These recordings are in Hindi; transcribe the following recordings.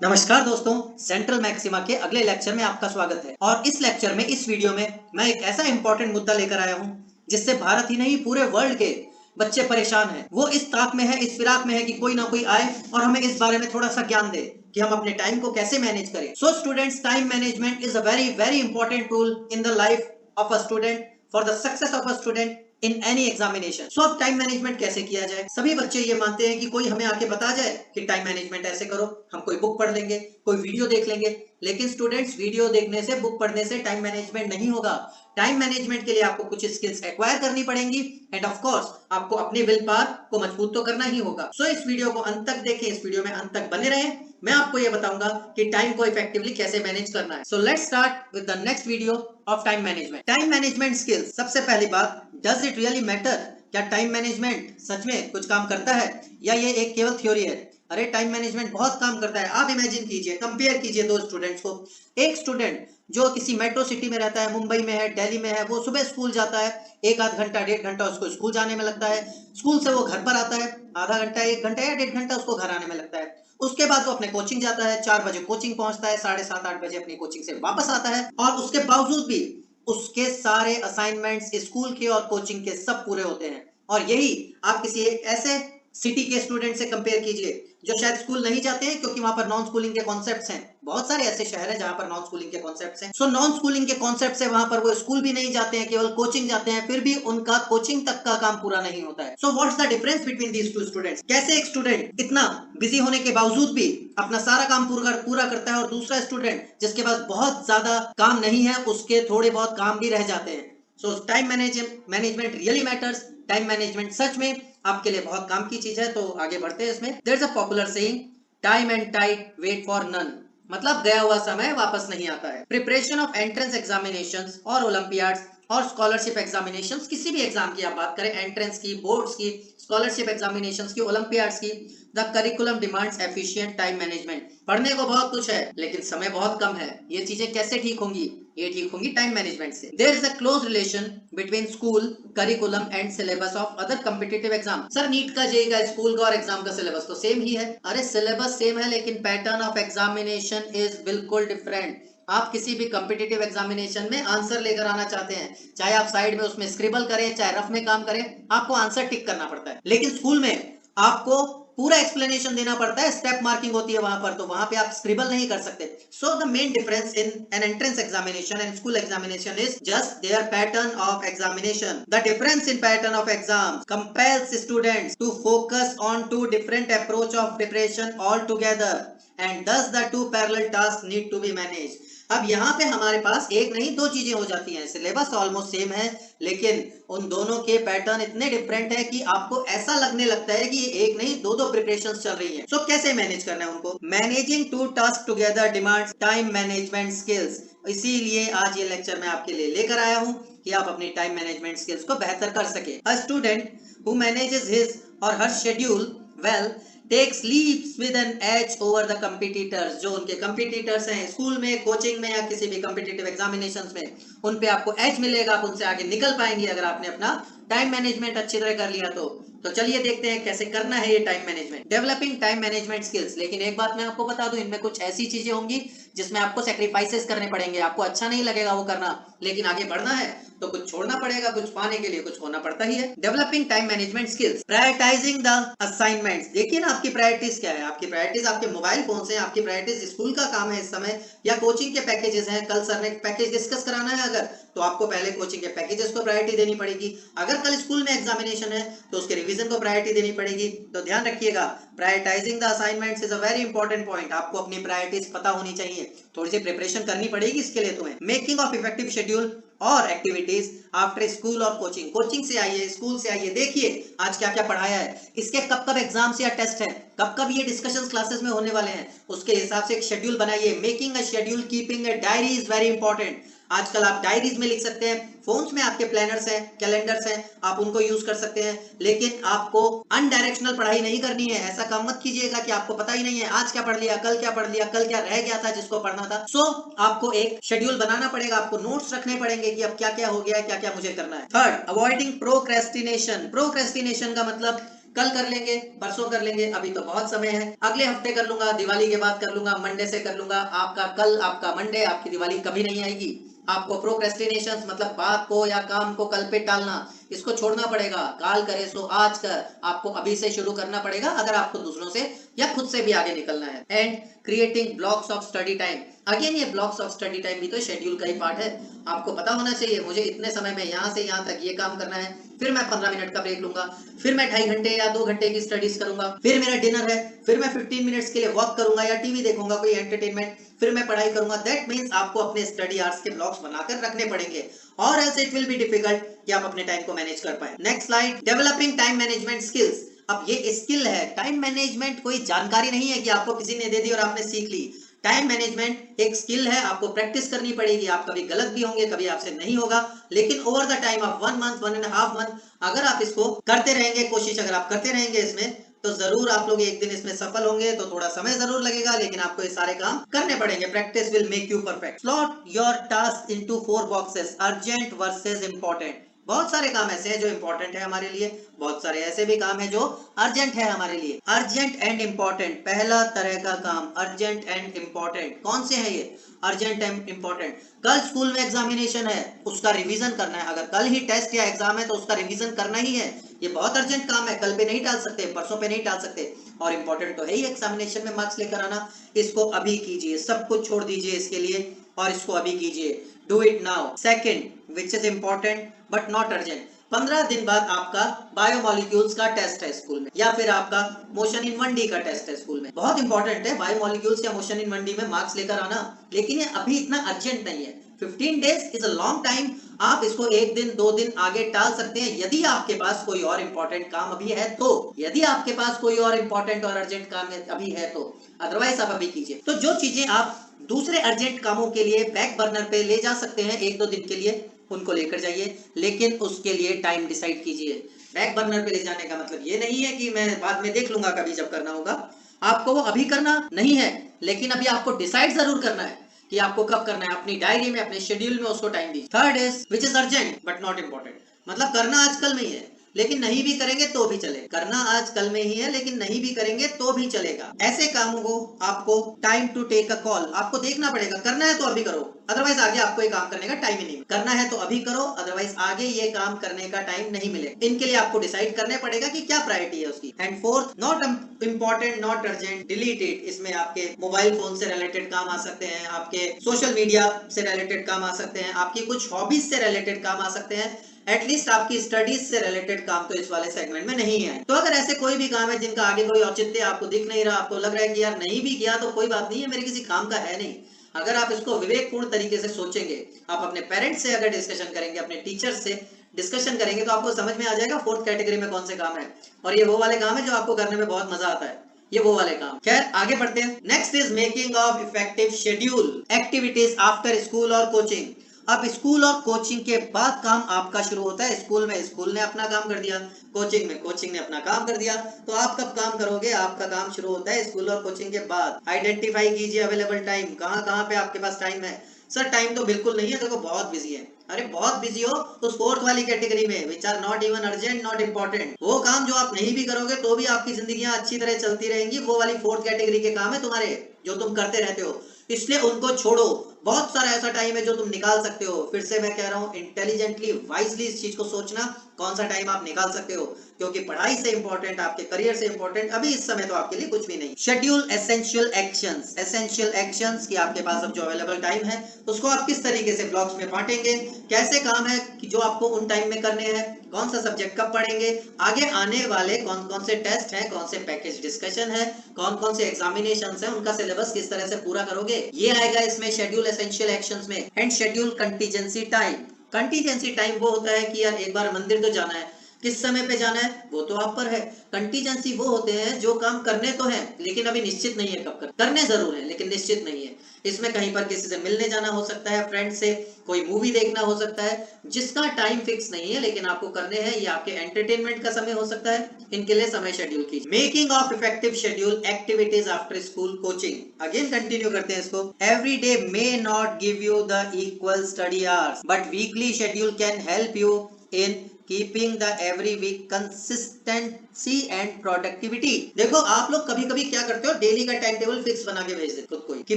नमस्कार दोस्तों, सेंट्रल मैक्सिमा के अगले लेक्चर में आपका स्वागत है। और इस लेक्चर में, इस वीडियो में मैं एक ऐसा इंपॉर्टेंट मुद्दा लेकर आया हूं जिससे भारत ही नहीं पूरे वर्ल्ड के बच्चे परेशान हैं। वो इस ताक में है, इस फिराक में है कि कोई ना कोई आए और हमें इस बारे में थोड़ा सा ज्ञान दे कि हम अपने टाइम को कैसे मैनेज करें। So students, time management is a very very important tool in the life of a student for the success of a student in any examination. So अब टाइम मैनेजमेंट कैसे किया जाए? सभी बच्चे ये मानते हैं कि कोई हमें आके बता जाए कि टाइम मैनेजमेंट ऐसे करो, हम कोई बुक पढ़ लेंगे, कोई वीडियो देख लेंगे। लेकिन स्टूडेंट्स, वीडियो देखने से, बुक पढ़ने से टाइम मैनेजमेंट नहीं होगा। टाइम मैनेजमेंट के लिए आपको कुछ स्किल्स एक्वायर करनी पड़ेंगी एंड ऑफ कोर्स आपको अपने विल पावर को मजबूत तो करना ही होगा। सो इस वीडियो को अंत तक देखें, इस वीडियो में अंत तक बने रहें। मैं आपको ये बताऊंगा कि टाइम को इफेक्टिवली कैसे मैनेज करना है। So let's start with the next video of time management. Time management skills. सबसे पहली बात, डज इट रियली मैटर? क्या टाइम मैनेजमेंट सच में कुछ काम करता है या ये एक केवल थ्योरी है? अरे टाइम मैनेजमेंट बहुत काम करता है। आप इमेजिन कीजिए, कंपेयर कीजिए दो स्टूडेंट्स को। एक स्टूडेंट जो किसी मेट्रो सिटी में रहता है, मुंबई में है, दिल्ली में है, वो सुबह स्कूल जाता है, एक आध घंटा, 1.5 घंटा उसको स्कूल जाने में लगता है। स्कूल से वो घर पर आता है, आधा घंटा, 1 घंटा या 1.5 घंटा उसको घर आने में लगता है। उसके बाद वो अपने कोचिंग जाता है, 4 बजे कोचिंग पहुंचता है, 7:30-8 बजे अपनी कोचिंग से वापस आता है। और उसके बावजूद भी उसके सारे असाइनमेंट्स स्कूल के और कोचिंग के सब पूरे होते हैं। और यही आप किसी एक ऐसे सिटी के स्टूडेंट से कंपेयर कीजिए जो शायद स्कूल नहीं जाते हैं, क्योंकि वहां पर नॉन स्कूलिंग के कॉन्सेप्ट्स हैं। बहुत सारे ऐसे शहर हैं जहां पर नॉन स्कूलिंग के कॉन्सेप्ट्स हैं। सो नॉन स्कूलिंग के कॉन्सेप्ट्स है, वहां पर वो स्कूल भी नहीं जाते हैं, केवल कोचिंग जाते हैं, फिर भी उनका कोचिंग तक का काम पूरा नहीं होता है। So what's the difference between these two students? कैसे एक स्टूडेंट इतना बिजी होने के बावजूद भी अपना सारा काम पूरा करता है और दूसरा स्टूडेंट जिसके पास बहुत ज्यादा काम नहीं है, उसके थोड़े बहुत काम भी रह जाते हैं। So time management really matters. Time management सच में आपके लिए बहुत काम की चीज है। तो आगे बढ़ते हैं इसमें। There is a popular saying, time and tide wait for none. मतलब गया हुआ समय वापस नहीं आता है। प्रिपरेशन ऑफ एंट्रेंस एग्जामिनेशंस और ओलंपियाड्स और स्कॉलरशिप एग्जामिनेशंस, किसी भी एग्जाम की आप बात करें, एंट्रेंस की, बोर्ड्स की, स्कॉलरशिप एग्जामिनेशंस की, ओलंपियाड्स की, the curriculum demands efficient time management. पढ़ने को बहुत कुछ है लेकिन समय बहुत कम है। ये चीजें कैसे ठीक होंगी? ये ठीक होंगी टाइम मैनेजमेंट से। There is a close relation between school curriculum and syllabus of other competitive exam. Sir NEET का, जेईई का, स्कूल का और एग्जाम का सिलेबस तो सेम ही है। अरे सिलेबस सेम है लेकिन पैटर्न ऑफ एग्जामिनेशन इज बिल्कुल डिफरेंट। आप किसी भी कॉम्पिटिटिव एग्जामिनेशन में आंसर लेकर आना चाहते हैं, चाहे आप साइड में उसमें स्क्रिबल करें, चाहे रफ में काम करें, आपको आंसर टिक करना पड़ता है। लेकिन स्कूल में आपको पूरा एक्सप्लेनेशन देना पड़ता है, स्टेप मार्किंग होती है वहां पर, तो वहां पे आप स्क्रिबल नहीं कर सकते। So the main difference in an entrance examination and school examination is just there pattern of examination. The difference in pattern of exam compels students to focus on two different approach of preparation altogether and thus the two parallel tasks need to be managed। अब यहाँ पे हमारे पास एक नहीं दो चीजें हो जाती हैं। सिलेबस ऑलमोस्ट सेम है लेकिन उन दोनों के पैटर्न इतने डिफरेंट है कि आपको ऐसा लगने लगता है कि एक नहीं दो दो प्रिपरेशंस चल रही हैं। सो कैसे मैनेज करना है उनको? Managing two task together demands time management skills. इसीलिए आज ये लेक्चर मैं आपके लिए लेकर आया हूँ कि आप अपनी टाइम मैनेजमेंट स्किल्स को बेहतर कर सके। A student who manages his और her schedule well takes leaps with an edge over the competitors। जो उनके कंपिटिटर्स हैं स्कूल में, कोचिंग में या किसी भी कॉम्पिटिटिव एग्जामिनेशंस में, उन पे आपको एज मिलेगा, आप उनसे आगे निकल पाएंगे अगर आपने अपना टाइम मैनेजमेंट अच्छी तरह कर लिया तो चलिए देखते हैं कैसे करना है ये time management. Developing time management skills. लेकिन एक बात मैं आपको बता दूं, इनमें कुछ ऐसी चीजें होंगी जिसमें आपको सेक्रीफाइसेस करने पड़ेंगे। आपको अच्छा नहीं लगेगा वो करना, लेकिन आगे बढ़ना है तो कुछ छोड़ना पड़ेगा, कुछ पाने के लिए कुछ होना पड़ता ही है। Developing time management skills. Prioritising the assignments. देखिए ना आपकी प्रायोरिटीज क्या है। आपकी प्रायोरिटीज आपके मोबाइल फोन से, आपकी प्रायोरिटीज स्कूल का काम है इस समय या कोचिंग के पैकेजेस हैं। कल सर ने पैकेज डिस्कस कराना है अगर, तो आपको पहले कोचिंग के पैकेजेस को प्रायोरिटी देनी पड़ेगी। अगर कल स्कूल में एग्जामिनेशन है तो उसके रिवीजन को प्रायोरिटी देनी पड़ेगी। तो ध्यान रखिएगा, prioritising the assignments is a very important point. आपको अपनी प्रायोरिटीज पता होनी चाहिए, थोड़ी सी प्रिपरेशन करनी पड़ेगी इसके लिए तुम्हें। मेकिंग ऑफ इफेक्टिव शेड्यूल और एक्टिविटीज आफ्टर स्कूल और कोचिंग। कोचिंग से आइए, स्कूल से आइए, देखिए आज क्या क्या पढ़ाया है, इसके कब कब एग्जाम्स या टेस्ट है, कब कब ये डिस्कशंस क्लासेस में होने वाले हैं, उसके हिसाब से एक शेड्यूल बनाइए। Making a schedule, keeping a diary is very important. आजकल आप डायरीज में लिख सकते हैं, फोन्स में आपके प्लानर्स हैं, कैलेंडर्स हैं, आप उनको यूज कर सकते हैं। लेकिन आपको अनडायरेक्शनल पढ़ाई नहीं करनी है। ऐसा काम मत कीजिएगा कि आपको पता ही नहीं है आज क्या पढ़ लिया, कल क्या पढ़ लिया, कल क्या रह गया था जिसको पढ़ना था। सो आपको एक शेड्यूल बनाना पड़ेगा, आपको नोट्स रखने पड़ेंगे कि अब क्या क्या हो गया है, क्या क्या मुझे करना है। Third, avoiding procrastination. प्रोक्रेस्टिनेशन का मतलब कल कर लेंगे, परसों कर लेंगे, अभी तो बहुत समय है, अगले हफ्ते कर लूंगा, दिवाली के बाद कर लूंगा, मंडे से कर लूंगा। आपका कल, आपका मंडे, आपकी दिवाली कभी नहीं आएगी। आपको प्रोक्रेस्टिनेशन मतलब बात को या काम को कल पे टालना, इसको छोड़ना पड़ेगा। काल करे सो आज कर, आपको अभी से शुरू करना पड़ेगा अगर आपको दूसरों से या खुद से भी आगे निकलना है। And creating blocks of study time, again ये ब्लॉक्स ऑफ स्टडी टाइम भी तो शेड्यूल का ही पार्ट है। आपको पता होना चाहिए मुझे इतने समय में यहाँ से यहाँ तक ये काम करना है, फिर मैं 15 मिनट का ब्रेक लूंगा, फिर मैं 2.5 घंटे या 2 घंटे की स्टडीज करूंगा, फिर मेरा डिनर है, फिर मैं 15 मिनट्स के लिए वॉक करूंगा या टीवी देखूंगा कोई एंटरटेनमेंट, फिर मैं पढ़ाई करूंगा। दैट मीन्स आपको अपने स्टडी आवर्स के ब्लॉक्स बनाकर रखने पड़ेंगे, और else it will be difficult कि आप अपने टाइम को मैनेज कर पाए। Next slide, developing time management skills. अब ये स्किल है, टाइम मैनेजमेंट कोई जानकारी नहीं है कि आपको किसी ने दे दी और आपने सीख ली। टाइम मैनेजमेंट एक स्किल है, आपको प्रैक्टिस करनी पड़ेगी। आप कभी गलत भी होंगे, कभी आपसे नहीं होगा, लेकिन over the time of 1 month, 1.5 month अगर आप इसको करते रहेंगे, कोशिश अगर आप करते रहेंगे इसमें, तो जरूर आप लोग एक दिन इसमें सफल होंगे। तो थोड़ा समय जरूर लगेगा, लेकिन आपको ये सारे काम करने पड़ेंगे। Practice will make you perfect. Slot your task into 4 boxes, urgent versus important. बहुत सारे काम ऐसे हैं जो इंपॉर्टेंट है हमारे लिए, बहुत सारे ऐसे भी काम है जो अर्जेंट है हमारे लिए। अर्जेंट एंड इंपॉर्टेंट, पहला तरह का काम अर्जेंट एंड इंपॉर्टेंट। कौन से हैं ये अर्जेंट एंड इंपॉर्टेंट? कल स्कूल में एग्जामिनेशन है, उसका रिवीजन करना है। अगर कल ही टेस्ट या एग्जाम है तो उसका रिवीजन करना ही है। ये बहुत अर्जेंट काम है, कल पे नहीं टाल सकते, परसों पे नहीं टाल सकते। और इंपॉर्टेंट तो है ही एग्जामिनेशन में मार्क्स लेकर आना। इसको अभी कीजिए, सब कुछ छोड़ दीजिए इसके लिए और इसको अभी कीजिए। Do it now. Second, which is important but not urgent, 15 दिन बाद आपका बायोमोलिक्यूल्स का टेस्ट है स्कूल में, या फिर आपका मोशन इन 1D का टेस्ट है स्कूल में। बहुत इंपॉर्टेंट है बायोमोलिक्यूल्स या मोशन इन 1D में मार्क्स लेकर आना, लेकिन ये अभी इतना अर्जेंट नहीं है। 15 days is a long time. आप इसको 1 दिन 2 दिन आगे टाल सकते हैं यदि आपके पास कोई और इंपॉर्टेंट काम अभी है तो। यदि आपके पास कोई और इंपॉर्टेंट और अर्जेंट काम अभी है तो, अदरवाइज आप अभी कीजिए। तो जो चीजें आप दूसरे अर्जेंट कामों के लिए बैक बर्नर पे ले जा सकते हैं 1-2 दिन के लिए, उनको लेकर जाइए, लेकिन उसके लिए टाइम डिसाइड कीजिए। बैक बर्नर पे ले जाने का मतलब ये नहीं है कि मैं बाद में देख लूंगा कभी जब करना होगा। आपको वो अभी करना नहीं है, लेकिन अभी आपको डिसाइड जरूर करना है कि आपको कब करना है। अपनी डायरी में, अपने शेड्यूल में उसको टाइम दीजिए। Third is which is urgent but not important, मतलब करना आजकल में ही है लेकिन नहीं भी करेंगे तो भी चलेगा। करना आज कल में ही है लेकिन नहीं भी करेंगे तो भी चलेगा। ऐसे कामों को आपको time to take a call, आपको देखना पड़ेगा। करना है तो अभी करो, अदरवाइज आगे आपको ये काम करने का टाइम ही नहीं। करना है तो अभी करो, अदरवाइज आगे ये काम करने का टाइम नहीं मिलेगा। इनके लिए आपको डिसाइड करने पड़ेगा कि क्या प्रायोरिटी है उसकी। And fourth, not important not urgent, delete it. इसमें आपके मोबाइल फोन से रिलेटेड काम आ सकते हैं, आपके सोशल मीडिया से रिलेटेड काम आ सकते हैं, आपकी कुछ हॉबीज से रिलेटेड काम आ सकते हैं। एटलीस्ट आपकी स्टडीज से रिलेटेड काम तो इस वाले सेगमेंट में नहीं है। तो अगर ऐसे कोई भी काम है जिनका आगे कोई औचित्य आपको दिख नहीं रहा, आपको लग रहा है कि यार नहीं भी किया तो कोई बात नहीं है, मेरे किसी काम का है नहीं, अगर आप इसको विवेकपूर्ण तरीके से सोचेंगे, आप अपने पेरेंट्स से अगर डिस्कशन करेंगे, अपने टीचर्स से डिस्कशन करेंगे, तो आपको समझ में आ जाएगा फोर्थ कैटेगरी में कौन से काम है। और ये वो वाले काम है जो आपको करने में बहुत मजा आता है, ये वो वाले काम। खैर आगे बढ़ते हैं। Next is making of effective schedule, activities after school और कोचिंग। अब स्कूल और कोचिंग के बाद काम आपका शुरू होता है। स्कूल में स्कूल ने अपना काम कर दिया, कोचिंग में कोचिंग ने अपना काम कर दिया, तो आप कब काम करोगे? आपका काम शुरू होता है स्कूल और कोचिंग के बाद। आइडेंटिफाई कीजिए अवेलेबल टाइम, कहाँ कहाँ पे आपके पास टाइम है। सर टाइम तो बिल्कुल नहीं है, देखो बहुत बिजी है। अरे बहुत बिजी हो तो फोर्थ वाली कैटेगरी में, which are not even urgent not important, वो काम जो आप नहीं भी करोगे तो भी आपकी जिंदगियां अच्छी तरह चलती रहेंगी, वो वाली फोर्थ कैटेगरी के काम है तुम्हारे जो तुम करते रहते हो, इसलिए उनको छोड़ो। बहुत सारा ऐसा टाइम है जो तुम निकाल सकते हो। फिर से मैं कह रहा हूँ, इंटेलिजेंटली वाइजली इस चीज को सोचना, कौन सा टाइम आप निकाल सकते हो, क्योंकि पढ़ाई से इंपॉर्टेंट, आपके करियर से इंपॉर्टेंट अभी इस समय तो आपके लिए कुछ भी नहीं। Schedule essential actions, essential actions कि आपके पास अब जो अवेलेबल टाइम है उसको आप किस तरीके से ब्लॉक्स में बांटेंगे, कैसे काम है कि जो आपको उन टाइम में करने हैं, कौन सा सब्जेक्ट कब पढ़ेंगे, आगे आने वाले कौन कौन से टेस्ट हैं, कौन से पैकेज डिस्कशन है, कौन कौन से एग्जामिनेशंस हैं, उनका सिलेबस किस तरह से पूरा करोगे, ये आएगा इसमें शेड्यूल एसेंशियल एक्शंस में। And schedule contingency time, contingency time वो होता है कि यार एक बार मंदिर तो जाना है, किस समय पे जाना है वो तो आप पर है। कंटीजेंसी वो होते हैं जो काम करने तो है लेकिन अभी निश्चित नहीं है कब करने जरूर है लेकिन निश्चित नहीं है। इसमें कहीं पर किसी से मिलने जाना हो सकता है, फ्रेंड से कोई मूवी देखना हो सकता है, जिसका टाइम फिक्स नहीं है लेकिन आपको करने हैं, ये आपके एंटरटेनमेंट का समय हो सकता है, इनके लिए समय शेड्यूल कीजिए। Making of effective schedule, activities after school coaching. Again continue करते हैं इसको। Every day may not give you the equal study hours but weekly schedule can help you in keeping the every week consistency and productivity. देखो आप लोग कभी कभी क्या करते हो, डेली का टाइम टेबल फिक्स बना के भेज देते खुद को कि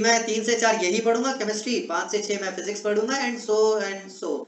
मैं 3 से 4 यही पढ़ूंगा केमिस्ट्री, 5 से 6 मैं फिजिक्स पढ़ूंगा एंड सो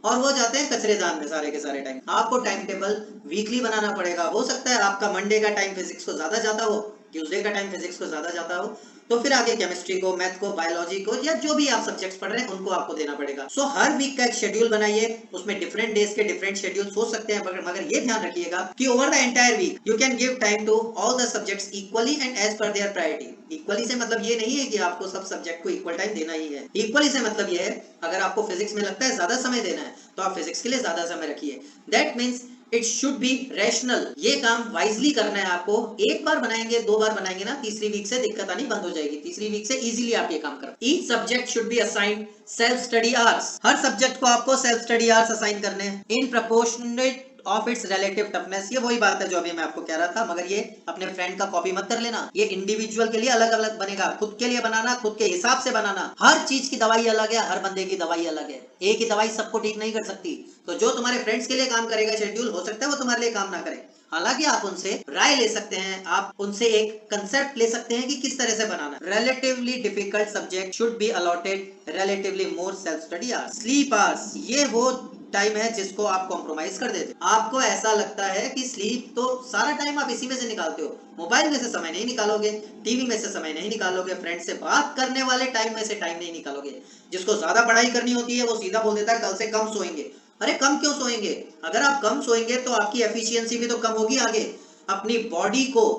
और हो जाते हैं कचरेदान में सारे के सारे टाइम। आपको टाइम टेबल वीकली बनाना पड़ेगा। हो सकता है आपका मंडे का टाइम फिजिक्स को ज्यादा जाता हो, ट्यूसडे का टाइम फिजिक्स को ज्यादा जाता हो, तो फिर आगे केमिस्ट्री को, मैथ को, बायोलॉजी को या जो भी आप सब्जेक्ट्स पढ़ रहे हैं उनको आपको देना पड़ेगा। सो हर वीक का एक शेड्यूल बनाइए, उसमें डिफरेंट डेज के डिफरेंट शेड्यूल्स हो सकते हैं, मगर ये ध्यान रखिएगा कि over the entire week you can give time to all the subjects equally and as per their priority. Equally से मतलब ये नहीं है कि आपको सब सब्जेक्ट को इक्वल टाइम देना ही है। इक्वली से मतलब ये है अगर आपको फिजिक्स में लगता है ज्यादा समय देना है तो आप फिजिक्स के लिए ज्यादा समय रखिए। That means it should be rational. ये काम वाइजली करना है आपको। एक बार बनाएंगे, 2 बार बनाएंगे ना, तीसरी वीक से दिक्कत आनी बंद हो जाएगी। तीसरी वीक से इजीली आप ये काम करें। Each subject should be assigned self study hours. हर सब्जेक्ट को आपको सेल्फ स्टडी आवर्स असाइन करने हैं in proportionate of its relative toughness. ये वही बात है जो अभी मैं आपको कह रहा था, मगर ये अपने फ्रेंड का कॉपी मत कर लेना। ये इंडिविजुअल के लिए अलग अलग बनेगा, खुद के लिए बनाना, खुद के हिसाब से बनाना। हर चीज की दवाई अलग है, हर बंदे की दवाई अलग है। एक ही दवाई सबको ठीक नहीं कर सकती। तो जो तुम्हारे फ्रेंड्स के लिए काम करेगा शेड्यूल, हो सकता है वो तुम्हारे लिए काम ना करे। हालांकि आप उनसे राय ले सकते हैं, आप उनसे एक कंसेप्ट ले सकते हैं कि किस तरह से बनाना। Relatively difficult subject should be allotted relatively more self study hours. Sleep hours, ये वो टाइम है जिसको आप कॉम्प्रोमाइज कर देते हो। आपको ऐसा लगता है कि स्लीप तो सारा टाइम आप इसी में से निकालते हो, मोबाइल में से समय नहीं निकालोगे, टीवी में से समय नहीं निकालोगे, फ्रेंड से बात करने वाले टाइम में से टाइम नहीं निकालोगे। जिसको ज्यादा पढ़ाई करनी होती है वो सीधा बोल देता है कल से कम सोएंगे। अरे कम क्यों सोएंगे? अगर आप कम सोएंगे तो आपकी एफिशिएंसी भी तो कम होगी आगे। अपनी बॉडी को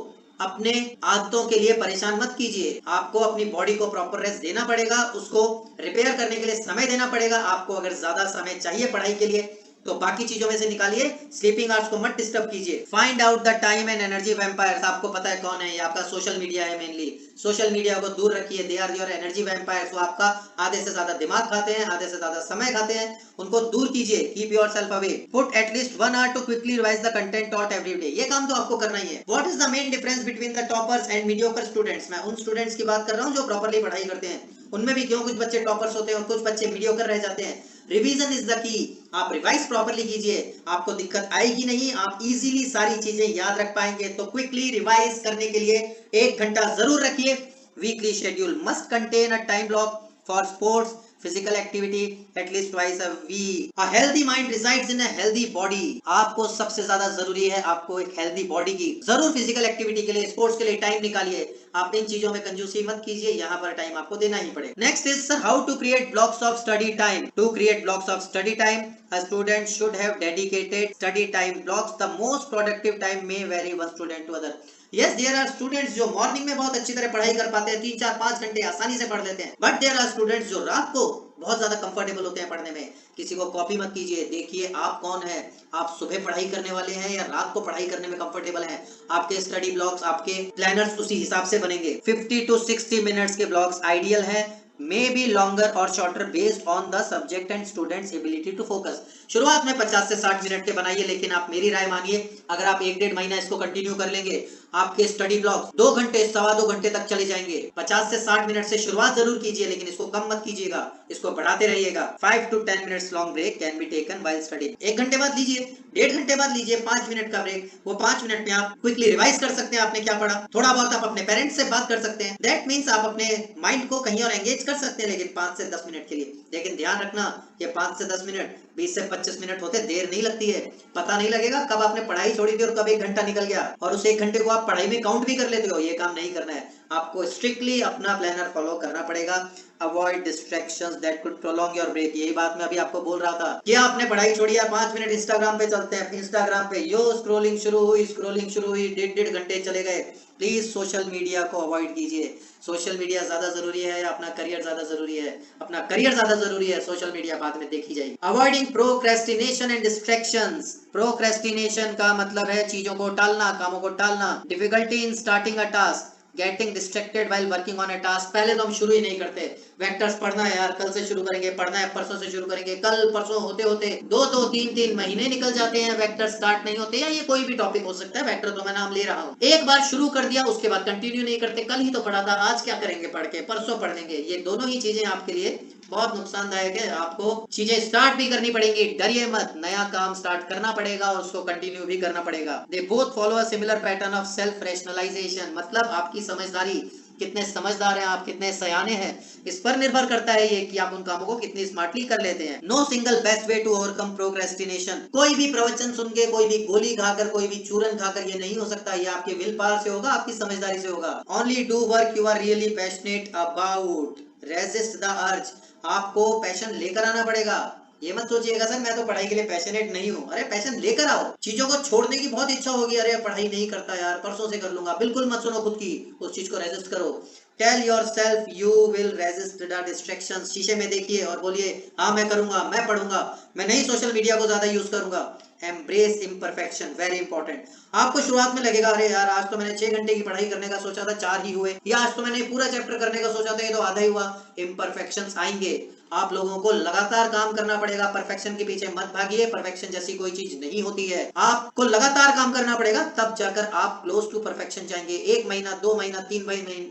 अपने आदतों के लिए परेशान मत कीजिए। आपको अपनी बॉडी को प्रॉपर रेस्ट देना पड़ेगा, उसको रिपेयर करने के लिए समय देना पड़ेगा। आपको अगर ज्यादा समय चाहिए पढ़ाई के लिए तो बाकी चीजों में से निकालिए, स्लीपिंग आवर्स को मत डिस्टर्ब कीजिए। Find out the time and energy vampires. आपको पता है कौन है? ये आपका सोशल मीडिया है मेनली। सोशल मीडिया को दूर रखिए। They are your energy vampires. वो आपका आधे से ज्यादा दिमाग खाते हैं, आधे से ज्यादा समय खाते हैं। उनको दूर कीजिए। Keep yourself away. Put at least 1 hour to quickly revise the content taught every day. ये काम तो आपको करना ही है। What is the main difference between the toppers and mediocre students? मैं उन स्टूडेंट्स की बात कर रहा हूँ जो प्रॉपर्ली पढ़ाई करते हैं। उनमें भी क्यों कुछ बच्चे टॉपर्स होते हैं और कुछ बच्चे मीडियोकर रह जाते हैं। Revision is the key. आप रिवाइज प्रॉपर्ली कीजिए, आपको दिक्कत आएगी नहीं। आप इजीली सारी चीजें याद रख पाएंगे। तो क्विकली रिवाइज करने के लिए 1 घंटा जरूर रखिए। Weekly schedule must contain a time block for sports, physical activity at least twice a week. A healthy mind resides in a healthy body. आपको सबसे ज्यादा जरूरी है आपको एक हेल्दी बॉडी की। जरूर फिजिकल एक्टिविटी के लिए, स्पोर्ट्स के लिए टाइम निकालिए। आप इन चीजों में कंजूसी मत कीजिए, यहाँ पर टाइम आपको देना ही पड़ेगा। Next is sir, how to create blocks of study time. To create blocks of study time, a student should have dedicated study time blocks. The most productive time may vary one student to other. Yes, there are students जो मॉर्निंग में बहुत अच्छी तरह पढ़ाई कर पाते हैं, 3, 4, 5 घंटे आसानी से पढ़ लेते हैं। बट देयर आर स्टूडेंट्स जो रात को बहुत ज्यादा कंफर्टेबल होते हैं पढ़ने में। किसी को कॉपी मत कीजिए। देखिए आप कौन है, आप सुबह पढ़ाई करने वाले हैं या रात को पढ़ाई करने में कंफर्टेबल हैं। आपके स्टडी ब्लॉक्स, आपके प्लानर्स उसी हिसाब से बनेंगे। 50 to 60 मिनट्स के ब्लॉक्स आइडियल है। may be longer or shorter based on the subject and students ability to focus. शुरुआत में 50 से 60 मिनट के बनाइए, लेकिन आप मेरी राय मानिए, अगर आप 1-1.5 महीना इसको कंटिन्यू कर लेंगे, आपके स्टडी ब्लॉक 2 घंटे, 2.25 घंटे तक चले जाएंगे। 50 से 60 मिनट से शुरुआत जरूर कीजिए, लेकिन इसको कम मत कीजिएगा, इसको बढ़ाते रहिएगा। 5 to 10 minutes long break can be taken while study. 1 घंटे बाद लीजिए, 1.5 घंटे बाद लीजिए 5 मिनट का ब्रेक। वो 5 मिनट में आप क्विकली रिवाइज कर सकते हैं आपने क्या पढ़ा। थोड़ा बहुत आप अपने पेरेंट्स से बात कर सकते हैं। दैट मीन्स आप अपने माइंड को कहीं और एंगेज कर सकते हैं, लेकिन 5 से 10 मिनट के लिए। लेकिन ध्यान रखना, ये 5 से 10 मिनट 20 से 25 मिनट होते देर नहीं लगती है। पता नहीं लगेगा कब आपने पढ़ाई छोड़ी थी और कब 1 घंटा निकल गया, और उस 1 घंटे को आप पढ़ाई में काउंट भी कर लेते हो। ये काम नहीं करना है, आपको स्ट्रिक्टली अपना प्लानर फॉलो करना पड़ेगा। Avoid distractions that could prolong your break. यही बात मैं अभी आपको बोल रहा था कि आपने पढ़ाई छोड़ी है, 5 मिनट इंस्टाग्राम पे चलते हैं, इंस्टाग्राम पे यो स्क्रॉलिंग शुरू हुई, 1.5 घंटे चले गए। प्लीज सोशल मीडिया को अवॉइड कीजिए। सोशल मीडिया ज्यादा जरूरी है या अपना करियर ज्यादा जरूरी है? अपना करियर ज्यादा जरूरी है, सोशल मीडिया बाद में देखी जाएगी। Avoiding procrastination and distractions. Procrastination का मतलब है चीजों को टालना, कामों को टालना। Difficulty in starting a task, getting distracted while working on a task. पहले तो हम शुरू ही नहीं करते। वेक्टर्स पढ़ना है यार, कल से शुरू करेंगे, पढ़ना है परसों से शुरू करेंगे, कल परसों होते होते 2-3 महीने निकल जाते हैं, वेक्टर स्टार्ट नहीं होते। या ये कोई भी टॉपिक हो सकता है, वेक्टर तो मैं नाम ले रहा हूँ। एक बार शुरू कर दिया, उसके बाद कंटिन्यू नहीं करते। कल ही तो पढ़ा था, आज क्या करेंगे पढ़ के, परसों पढ़ लेंगे। ये दोनों ही चीजें आपके लिए बहुत नुकसानदायक है। आपको चीजें स्टार्ट भी करनी पड़ेंगी, डरिए मत, नया काम स्टार्ट करना पड़ेगा और उसको कंटिन्यू भी करना पड़ेगा। They both follow a similar pattern of self rationalisation, मतलब आपकी समझदारी, कितने समझदार हैं आप, कितने सयाने हैं, इस पर निर्भर करता है ये कि आप उन कामों को कितनी स्मार्टली कर लेते हैं। No single best way to overcome procrastination, कोई भी प्रवचन सुन के, कोई भी गोली खाकर, कोई भी चूरन खाकर ये नहीं हो सकता। ये आपके विल पावर से होगा, आपकी समझदारी से होगा। Only do work you are really passionate about, resist the urge, आपको पैशन लेकर आना पड़ेगा। ये मत सोचिएगा सर मैं तो पढ़ाई के लिए पैशनेट नहीं हूँ, अरे पैशन लेकर आओ। चीजों को छोड़ने की बहुत इच्छा होगी, अरे पढ़ाई नहीं करता यार, परसों से कर लूंगा, बिल्कुल मत सुनो खुद की, उस चीज को रेजिस्ट करो। Tell yourself you will resist the distractions, शीशे में देखिए और बोलिए हाँ मैं करूंगा, मैं पढ़ूंगा, मैं नहीं सोशल मीडिया को ज्यादा यूज करूंगा। Embrace imperfection, very important. आपको शुरुआत में लगेगा अरे यार आज तो मैंने 6 घंटे की पढ़ाई करने का सोचा था 4 ही हुए, या आज तो मैंने पूरा चैप्टर करने का सोचा था ये तो आधा ही हुआ। इम्परफेक्शंस आएंगे, आप लोगों को लगातार काम करना पड़ेगा। परफेक्शन के पीछे मत भागिए, परफेक्शन जैसी कोई चीज नहीं होती है। आपको लगातार काम करना पड़ेगा, तब जाकर आप क्लोज टू परफेक्शन जाएंगे। 1 महीना, 2 महीना, 3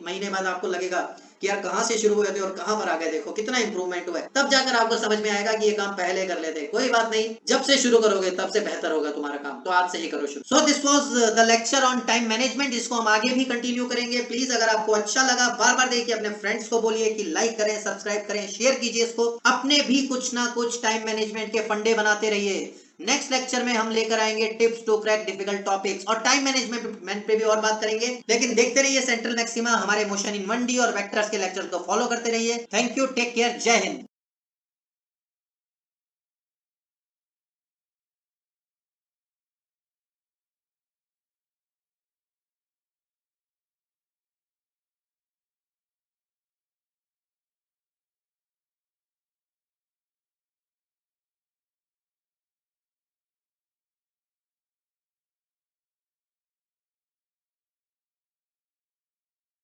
महीने बाद आपको लगेगा कि यार कहां से शुरू हुए थे और कहां पर आ गए, देखो कितना इंप्रूवमेंट हुआ है। तब जाकर आपको समझ में आएगा कि ये काम पहले कर लेते। कोई बात नहीं, जब से शुरू करोगे तब से बेहतर होगा तुम्हारा काम, तो आज से ही करो शुरू। So this was the lecture on time management, इसको हम आगे भी कंटिन्यू करेंगे। प्लीज अगर आपको अच्छा लगा, बार बार देखिए, अपने फ्रेंड्स को बोलिए कि लाइक करें, सब्सक्राइब करें, शेयर कीजिए इसको, अपने भी कुछ ना कुछ टाइम मैनेजमेंट के फंडे बनाते रहिए। नेक्स्ट लेक्चर में हम लेकर आएंगे tips to crack difficult topics, और टाइम मैनेजमेंट पे भी और बात करेंगे। लेकिन देखते रहिए सेंट्रल मैक्सिमा, हमारे मोशन इन 1D और वेक्टर्स के लेक्चर को फॉलो करते रहिए। थैंक यू, टेक केयर, जय हिंद।